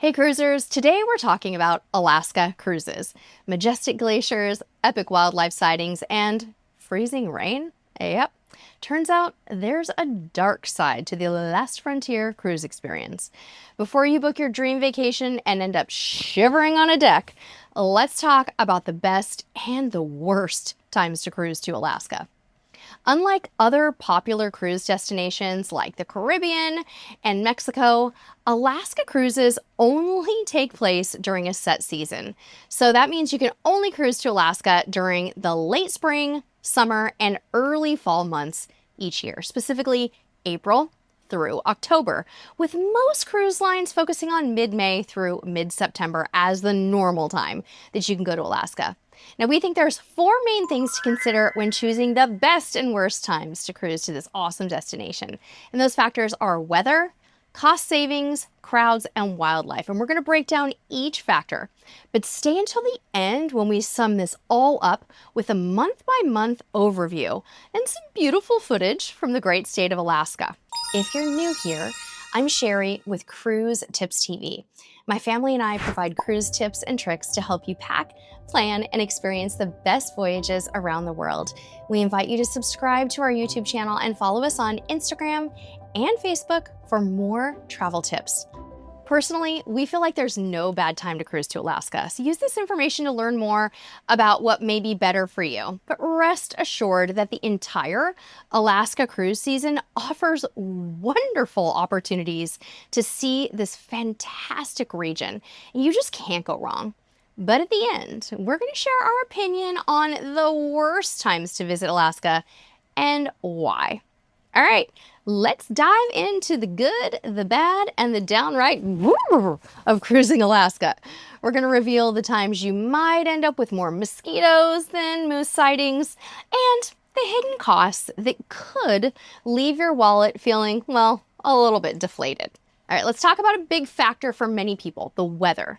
Hey cruisers, today we're talking about Alaska cruises, majestic glaciers, epic wildlife sightings, and freezing rain? Yep. Turns out there's a dark side to the Last Frontier cruise experience. Before you book your dream vacation and end up shivering on a deck, let's talk about the best and the worst times to cruise to Alaska. Unlike other popular cruise destinations like the Caribbean and Mexico, Alaska cruises only take place during a set season. So that means you can only cruise to Alaska during the late spring, summer, and early fall months each year, specifically April through October, with most cruise lines focusing on mid-May through mid-September as the normal time that you can go to Alaska. Now, we think there's 4 main things to consider when choosing the best and worst times to cruise to this awesome destination. And those factors are weather, cost savings, crowds, and wildlife. And we're going to break down each factor. But stay until the end when we sum this all up with a month-by-month overview and some beautiful footage from the great state of Alaska. If you're new here, I'm Sherry with CruiseTipsTV. My family and I provide cruise tips and tricks to help you pack, plan, and experience the best voyages around the world. We invite you to subscribe to our YouTube channel and follow us on Instagram and Facebook for more travel tips. Personally, we feel like there's no bad time to cruise to Alaska, so use this information to learn more about what may be better for you. But rest assured that the entire Alaska cruise season offers wonderful opportunities to see this fantastic region. You just can't go wrong. But at the end, we're going to share our opinion on the worst times to visit Alaska and why. All right, let's dive into the good, the bad, and the downright of cruising Alaska. We're going to reveal the times you might end up with more mosquitoes than moose sightings, and the hidden costs that could leave your wallet feeling, well, a little bit deflated. All right, let's talk about a big factor for many people, the weather.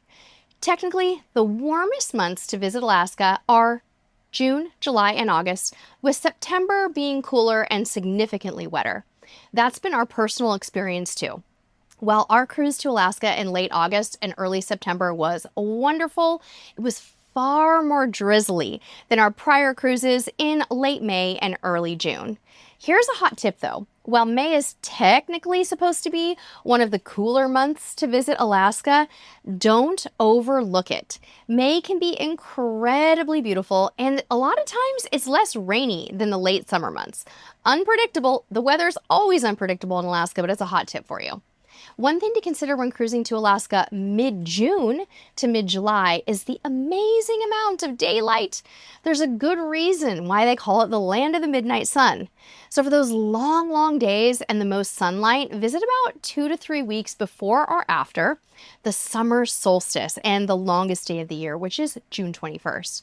Technically, the warmest months to visit Alaska are June, July, and August, with September being cooler and significantly wetter. That's been our personal experience too. While our cruise to Alaska in late August and early September was wonderful, it was far more drizzly than our prior cruises in late May and early June. Here's a hot tip though. While May is technically supposed to be one of the cooler months to visit Alaska, don't overlook it. May can be incredibly beautiful, and a lot of times it's less rainy than the late summer months. Unpredictable. The weather's always unpredictable in Alaska, but it's a hot tip for you. One thing to consider when cruising to Alaska mid-June to mid-July is the amazing amount of daylight. There's a good reason why they call it the land of the midnight sun. So for those long, long days and the most sunlight, visit about 2 to 3 weeks before or after the summer solstice and the longest day of the year, which is June 21st.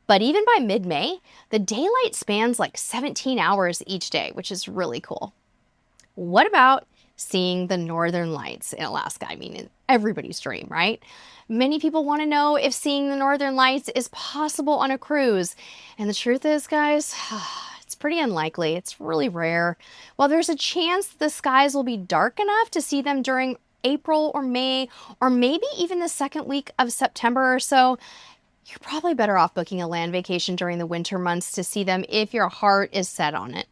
But even by mid-May, the daylight spans like 17 hours each day, which is really cool. What about seeing the northern lights in Alaska? I mean, everybody's dream, right? Many people want to know if seeing the northern lights is possible on a cruise. And the truth is, guys, it's pretty unlikely. It's really rare. While there's a chance the skies will be dark enough to see them during April or May, or maybe even the second week of September or so, you're probably better off booking a land vacation during the winter months to see them if your heart is set on it.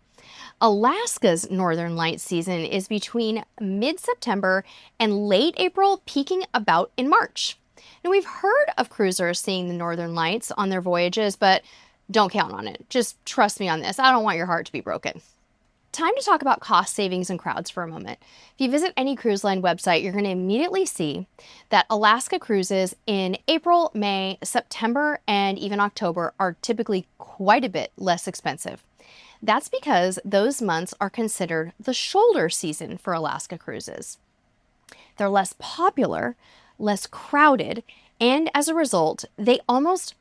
Alaska's Northern Lights season is between mid-September and late April, peaking about in March. Now, we've heard of cruisers seeing the Northern Lights on their voyages, but don't count on it. Just trust me on this. I don't want your heart to be broken. Time to talk about cost savings and crowds for a moment. If you visit any cruise line website, you're going to immediately see that Alaska cruises in April, May, September, and even October are typically quite a bit less expensive. That's because those months are considered the shoulder season for Alaska cruises. They're less popular, less crowded, and as a result, they almost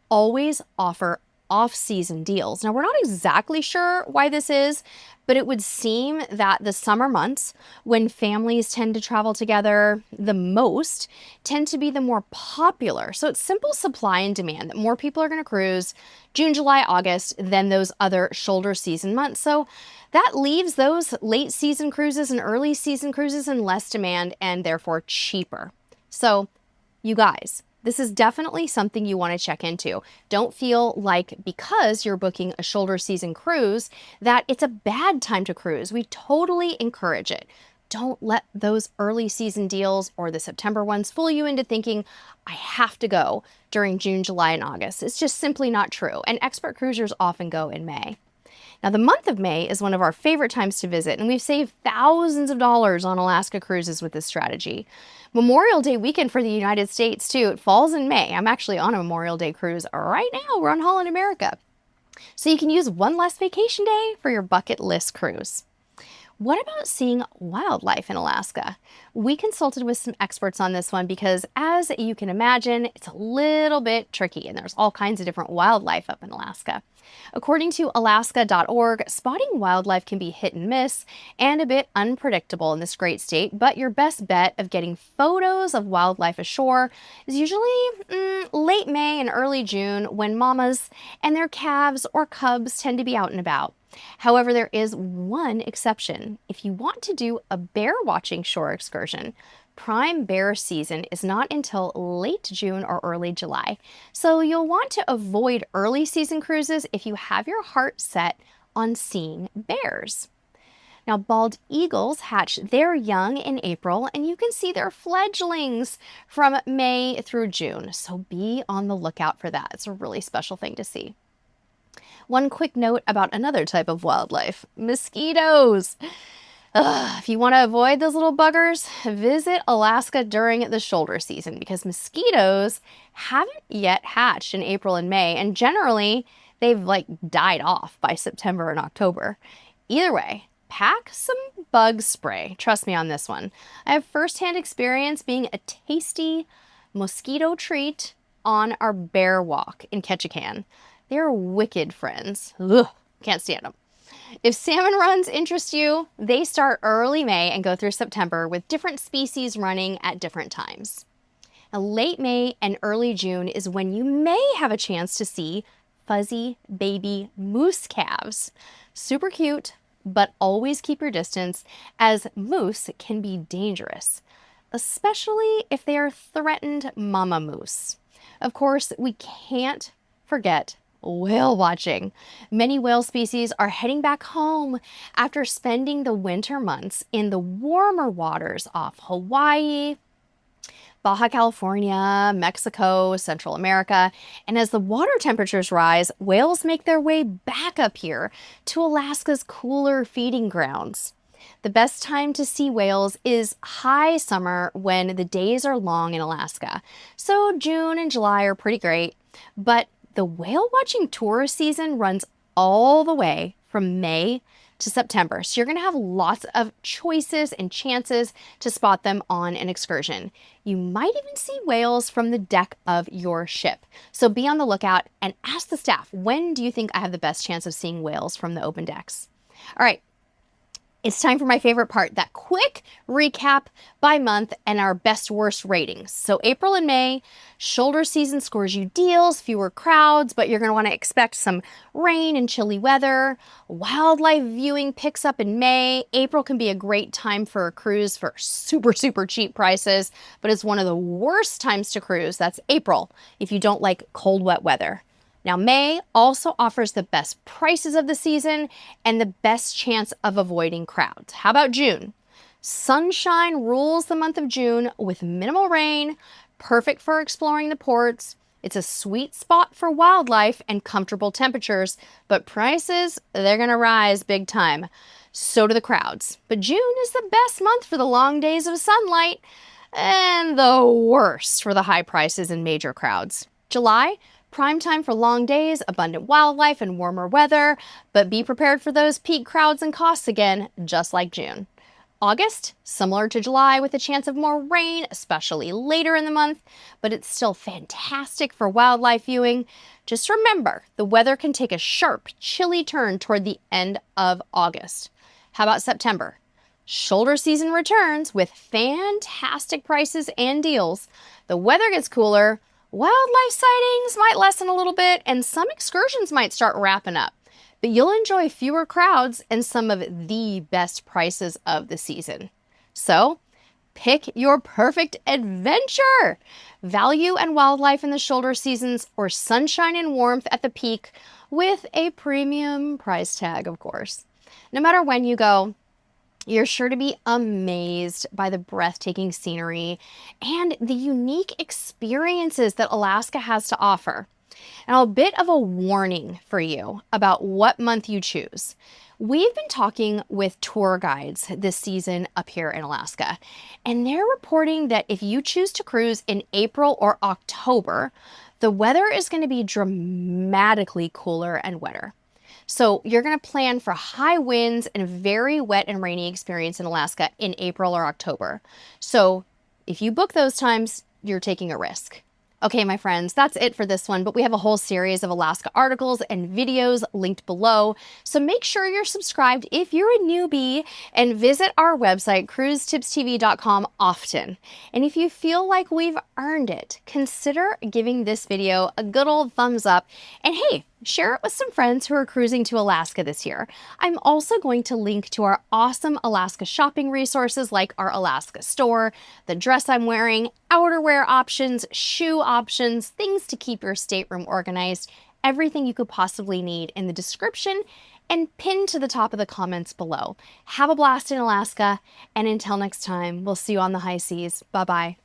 always offer off-season deals. Now, we're not exactly sure why this is, but it would seem that the summer months, when families tend to travel together the most, tend to be the more popular. So it's simple supply and demand that more people are going to cruise June, July, August than those other shoulder season months. So that leaves those late season cruises and early season cruises in less demand and therefore cheaper. So, you guys, this is definitely something you want to check into. Don't feel like because you're booking a shoulder season cruise that it's a bad time to cruise. We totally encourage it. Don't let those early season deals or the September ones fool you into thinking, I have to go during June, July, and August. It's just simply not true. And expert cruisers often go in May. Now, the month of May is one of our favorite times to visit, and we've saved thousands of dollars on Alaska cruises with this strategy. Memorial Day weekend for the United States, too. It falls in May. I'm actually on a Memorial Day cruise right now. We're on Holland America. So you can use one less vacation day for your bucket list cruise. What about seeing wildlife in Alaska? We consulted with some experts on this one because, as you can imagine, it's a little bit tricky and there's all kinds of different wildlife up in Alaska. According to Alaska.org, spotting wildlife can be hit and miss and a bit unpredictable in this great state, but your best bet of getting photos of wildlife ashore is usually late May and early June when mamas and their calves or cubs tend to be out and about. However, there is one exception. If you want to do a bear watching shore excursion, prime bear season is not until late June or early July. So you'll want to avoid early season cruises if you have your heart set on seeing bears. Now, bald eagles hatch their young in April, and you can see their fledglings from May through June. So be on the lookout for that. It's a really special thing to see. One quick note about another type of wildlife, mosquitoes. If you want to avoid those little buggers, visit Alaska during the shoulder season because mosquitoes haven't yet hatched in April and May, and generally they've died off by September and October. Either way, pack some bug spray. Trust me on this one. I have firsthand experience being a tasty mosquito treat on our bear walk in Ketchikan. They're wicked friends. Ugh, can't stand them. If salmon runs interest you, they start early May and go through September with different species running at different times. Now, late May and early June is when you may have a chance to see fuzzy baby moose calves. Super cute, but always keep your distance as moose can be dangerous, especially if they are threatened mama moose. Of course, we can't forget whale watching. Many whale species are heading back home after spending the winter months in the warmer waters off Hawaii, Baja California, Mexico, Central America. And as the water temperatures rise, whales make their way back up here to Alaska's cooler feeding grounds. The best time to see whales is high summer when the days are long in Alaska. So June and July are pretty great, but the whale watching tourist season runs all the way from May to September. So you're going to have lots of choices and chances to spot them on an excursion. You might even see whales from the deck of your ship. So be on the lookout and ask the staff, when do you think I have the best chance of seeing whales from the open decks? All right. It's time for my favorite part, that quick recap by month and our best worst ratings. So April and May, shoulder season scores you deals, fewer crowds, but you're going to want to expect some rain and chilly weather. Wildlife viewing picks up in May. April can be a great time for a cruise for super, super cheap prices, but it's one of the worst times to cruise. That's April if you don't like cold, wet weather. Now, May also offers the best prices of the season and the best chance of avoiding crowds. How about June? Sunshine rules the month of June with minimal rain, perfect for exploring the ports. It's a sweet spot for wildlife and comfortable temperatures, but prices, they're going to rise big time. So do the crowds. But June is the best month for the long days of sunlight and the worst for the high prices and major crowds. July, prime time for long days, abundant wildlife, and warmer weather, but be prepared for those peak crowds and costs again, just like June. August, similar to July with a chance of more rain, especially later in the month, but it's still fantastic for wildlife viewing. Just remember, the weather can take a sharp, chilly turn toward the end of August. How about September? Shoulder season returns with fantastic prices and deals. The weather gets cooler, wildlife sightings might lessen a little bit, and some excursions might start wrapping up. But you'll enjoy fewer crowds and some of the best prices of the season. So, Pick your perfect adventure. Value and wildlife in the shoulder seasons, or sunshine and warmth at the peak with a premium price tag, of course. No matter when you go, you're sure to be amazed by the breathtaking scenery and the unique experiences that Alaska has to offer. Now, a bit of a warning for you about what month you choose. We've been talking with tour guides this season up here in Alaska, and they're reporting that if you choose to cruise in April or October, the weather is going to be dramatically cooler and wetter. So you're going to plan for high winds and very wet and rainy experience in Alaska in April or October. So if you book those times, you're taking a risk. Okay, my friends, that's it for this one, but we have a whole series of Alaska articles and videos linked below. So make sure you're subscribed if you're a newbie and visit our website, CruiseTipsTV.com often. And if you feel like we've earned it, consider giving this video a good old thumbs up. And hey, share it with some friends who are cruising to Alaska this year. I'm also going to link to our awesome Alaska shopping resources like our Alaska store, the dress I'm wearing, outerwear options, shoe options, things to keep your stateroom organized, everything you could possibly need in the description and pinned to the top of the comments below. Have a blast in Alaska, and until next time, we'll see you on the high seas. Bye-bye.